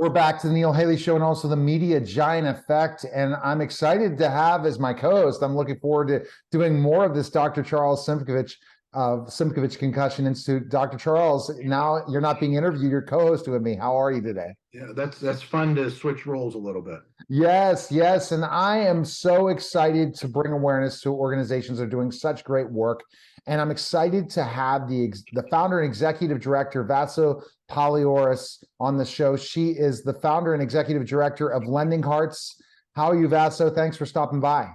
We're back to the Neil Haley Show and also the Media Giant Effect. And I'm excited to have as my co-host, I'm looking forward to doing more of this, Dr. Charles Simkovich of Simkovich Concussion Institute. Dr. Charles, now you're not being interviewed, you're co-host with me. How are you today? Yeah, that's fun to switch roles a little bit. Yes, yes. And I am so excited to bring awareness to organizations that are doing such great work. And I'm excited to have the founder and executive director, Vasso Paliouras, on the show. She is the founder and executive director of Lending Hearts. How are you, Vasso? Thanks for stopping by.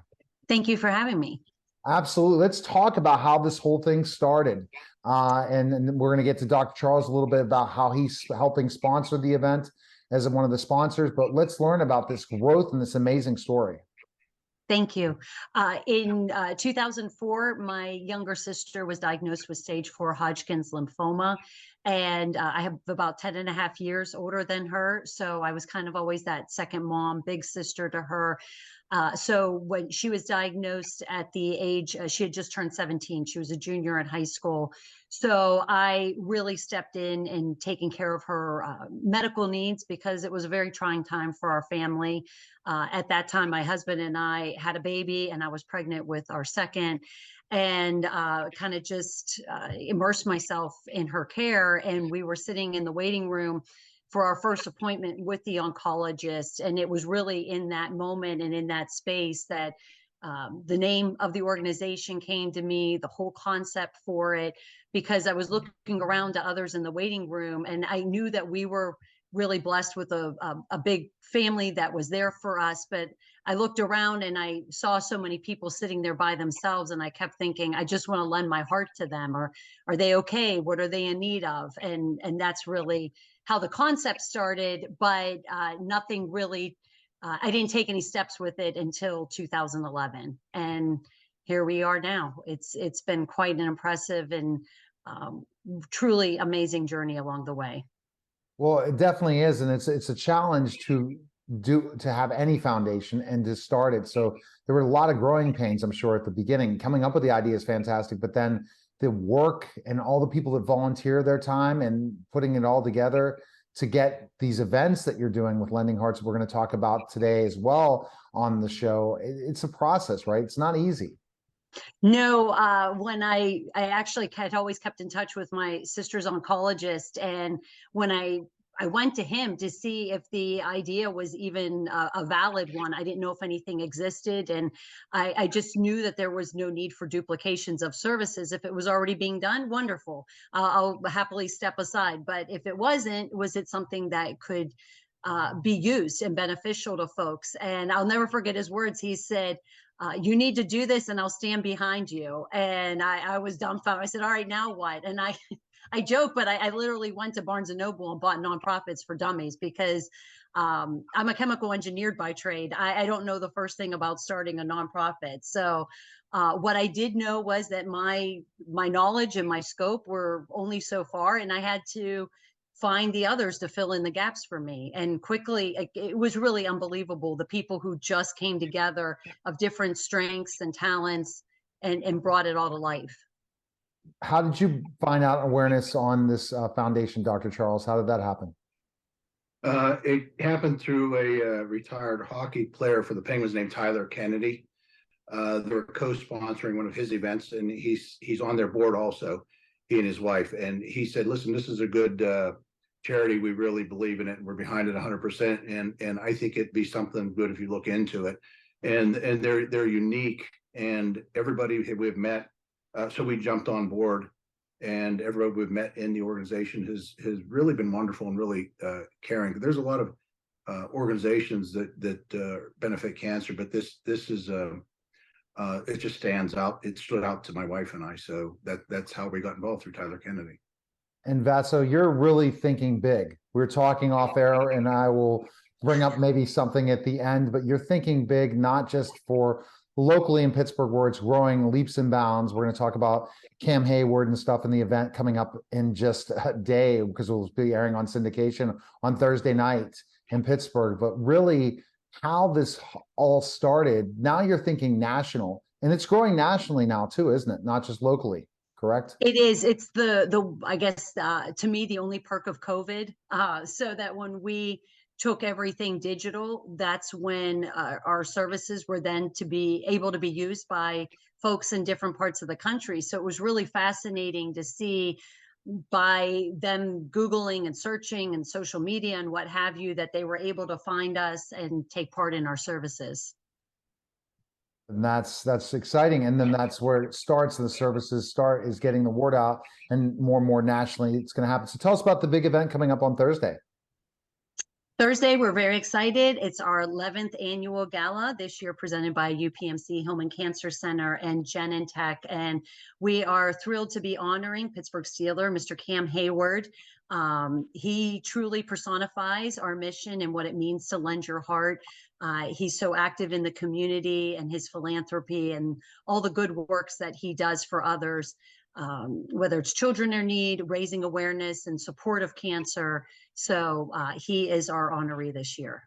Thank you for having me. Absolutely. Let's talk about how this whole thing started. And we're going to get to Dr. Charles a little bit about how he's helping sponsor the event as one of the sponsors, but let's learn about this growth and this amazing story. Thank you. In 2004, my younger sister was diagnosed with stage 4 Hodgkin's lymphoma, and I have about 10 and a half years older than her. So I was kind of always that second mom, big sister to her. So when she was diagnosed at the age, she had just turned 17, she was a junior in high school. So I really stepped in and taking care of her medical needs because it was a very trying time for our family. At that time, my husband and I had a baby, and I was pregnant with our second, and kind of just immersed myself in her care. And we were sitting in the waiting room for our first appointment with the oncologist. And it was really in that moment and in that space that the name of the organization came to me, the whole concept for it, because I was looking around to others in the waiting room, and I knew that we were really blessed with a big family that was there for us. But I looked around and I saw so many people sitting there by themselves, and I kept thinking, I just want to lend my heart to them. Or are they okay? What are they in need of? And that's really how the concept started, but nothing really, I didn't take any steps with it until 2011. And here we are now. It's been quite an impressive and truly amazing journey along the way. Well, it definitely is, and it's a challenge to have any foundation and to start it. So there were a lot of growing pains, I'm sure, at the beginning. Coming up with the idea is fantastic, but then the work and all the people that volunteer their time and putting it all together to get these events that you're doing with Lending Hearts, we're going to talk about today as well on the show. It's a process, right? It's not easy. No, when I actually had always kept in touch with my sister's oncologist, and when I went to him to see if the idea was even a valid one. I didn't know if anything existed, and I just knew that there was no need for duplications of services. If it was already being done, wonderful. I'll happily step aside. But if it wasn't, was it something that could be used and beneficial to folks? And I'll never forget his words. He said, you need to do this and I'll stand behind you. And I was dumbfounded. I said, all right, now what? And I joke, but I literally went to Barnes and Noble and bought Nonprofits for Dummies because I'm a chemical engineer by trade. I don't know the first thing about starting a nonprofit. So what I did know was that my knowledge and my scope were only so far, and I had to find the others to fill in the gaps for me. And quickly, it was really unbelievable, the people who just came together of different strengths and talents and brought it all to life. How did you find out awareness on this foundation, Dr. Charles? How did that happen? It happened through a retired hockey player for the Penguins named Tyler Kennedy. They're co-sponsoring one of his events, and he's on their board also, he and his wife. And he said, listen, this is a good charity. We really believe in it, and we're behind it 100%. And I think it'd be something good if you look into it. And they're unique, and everybody we've met. So we jumped on board, and everybody we've met in the organization has really been wonderful and really caring. There's a lot of organizations that benefit cancer, but this is it just stands out. It stood out to my wife and I, so that's how we got involved, through Tyler Kennedy. And Vasso, you're really thinking big. We're talking off air, and I will bring up maybe something at the end, but you're thinking big, not just for locally in Pittsburgh, where it's growing leaps and bounds. We're going to talk about Cam Hayward and stuff in the event coming up in just a day, because we'll be airing on syndication on Thursday night in Pittsburgh. But really, how this all started, now you're thinking national, and it's growing nationally now too, isn't it? Not just locally, correct? It is. It's the I guess, to me, the only perk of COVID, so that when we took everything digital, that's when our services were then to be able to be used by folks in different parts of the country. So it was really fascinating to see, by them Googling and searching and social media and what have you, that they were able to find us and take part in our services. And that's exciting. And then that's where it starts. And the services start is getting the word out, and more nationally it's going to happen. So tell us about the big event coming up on Thursday. Thursday, we're very excited. It's our 11th annual gala this year, presented by UPMC Hillman Cancer Center and Genentech. And we are thrilled to be honoring Pittsburgh Steeler, Mr. Cam Hayward. He truly personifies our mission and what it means to lend your heart. He's so active in the community, and his philanthropy and all the good works that he does for others, whether it's children in need, raising awareness and support of cancer. So he is our honoree this year.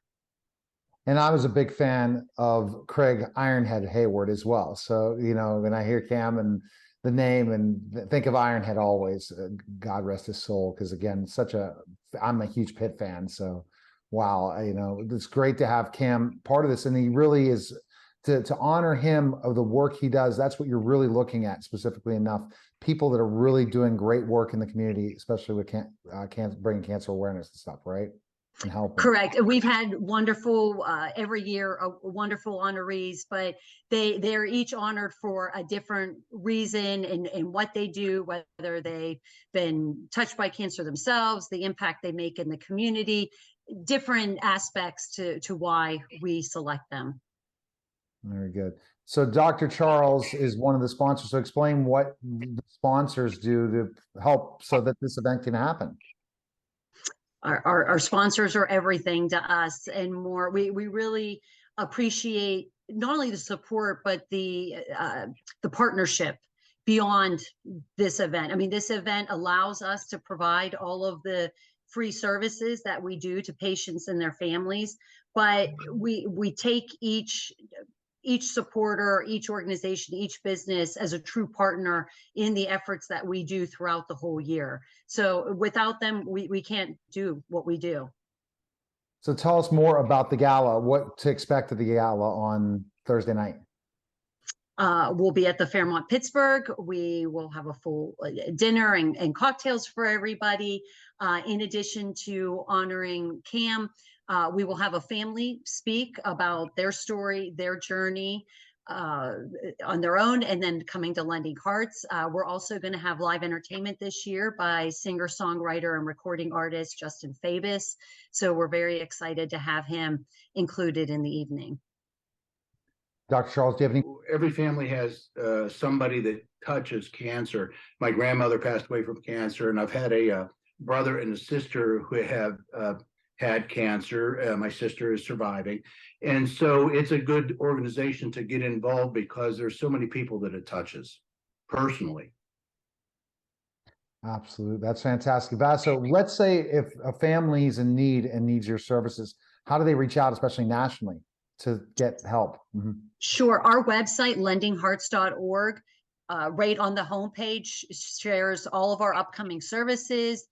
And I was a big fan of Craig Ironhead Hayward as well. So, you know, when I hear Cam and the name and think of Ironhead always, God rest his soul. Because again, I'm a huge Pitt fan. So, wow, you know, it's great to have Cam part of this. And he really is, to honor him of the work he does. That's what you're really looking at, specifically enough. People that are really doing great work in the community, especially with bringing cancer awareness and stuff, right? And helping. Correct. We've had wonderful, every year, wonderful honorees, but they're each honored for a different reason and what they do, whether they've been touched by cancer themselves, the impact they make in the community, different aspects to why we select them. Very good. So Dr. Charles is one of the sponsors. So explain what the sponsors do to help so that this event can happen. Our sponsors are everything to us and more. We really appreciate not only the support, but the partnership beyond this event. I mean, this event allows us to provide all of the free services that we do to patients and their families, but we take each supporter, each organization, each business as a true partner in the efforts that we do throughout the whole year. So without them, we can't do what we do. So tell us more about the gala, what to expect at the gala on Thursday night. We'll be at the Fairmont Pittsburgh. We will have a full dinner and cocktails for everybody. In addition to honoring Cam, we will have a family speak about their story, their journey on their own, and then coming to Lending Hearts. We're also going to have live entertainment this year by singer-songwriter and recording artist Justin Fabus. So we're very excited to have him included in the evening. Dr. Charles, do you have any? Every family has somebody that touches cancer. My grandmother passed away from cancer, and I've had a brother and a sister who have had cancer. My sister is surviving. And so it's a good organization to get involved because there's so many people that it touches personally. Absolutely. That's fantastic. Vasso, let's say if a family is in need and needs your services, how do they reach out, especially nationally, to get help? Mm-hmm. Sure. Our website, lendinghearts.org, right on the homepage, shares all of our upcoming services.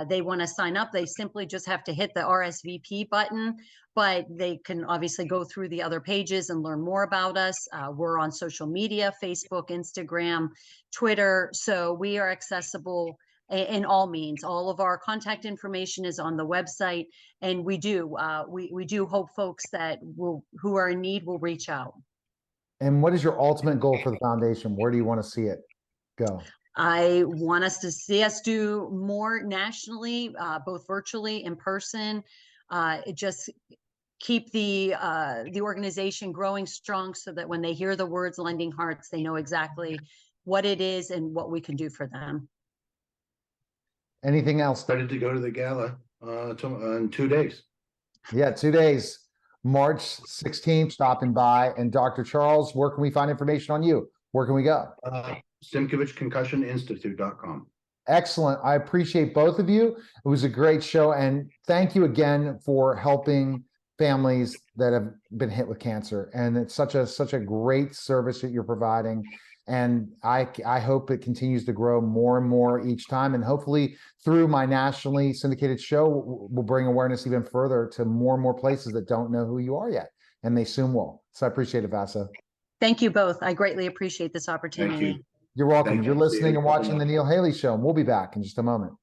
They want to sign up. They simply just have to hit the RSVP button, but they can obviously go through the other pages and learn more about us. We're on social media, Facebook, Instagram, Twitter. So we are accessible in all means. All of our contact information is on the website, and we do hope folks that who are in need will reach out. And what is your ultimate goal for the foundation? Where do you want to see it go? I want us to see us do more nationally, both virtually, in person. Just keep the organization growing strong so that when they hear the words Lending Hearts, they know exactly what it is and what we can do for them. Anything else? Started to go to the gala in 2 days. Yeah, 2 days. March 16th, stopping by. And Dr. Charles, where can we find information on you? Where can we go? Simkovich ConcussionInstitute.com. Excellent. I appreciate both of you. It was a great show. And thank you again for helping families that have been hit with cancer. And it's such a great service that you're providing. And I hope it continues to grow more and more each time. And hopefully through my nationally syndicated show, we'll bring awareness even further to more and more places that don't know who you are yet. And they soon will. So I appreciate it, Vasso. Thank you both. I greatly appreciate this Thank opportunity. you. You're welcome. Thank You're you. listening and See you. watching the Neil Haley Show, and we'll be back in just a moment.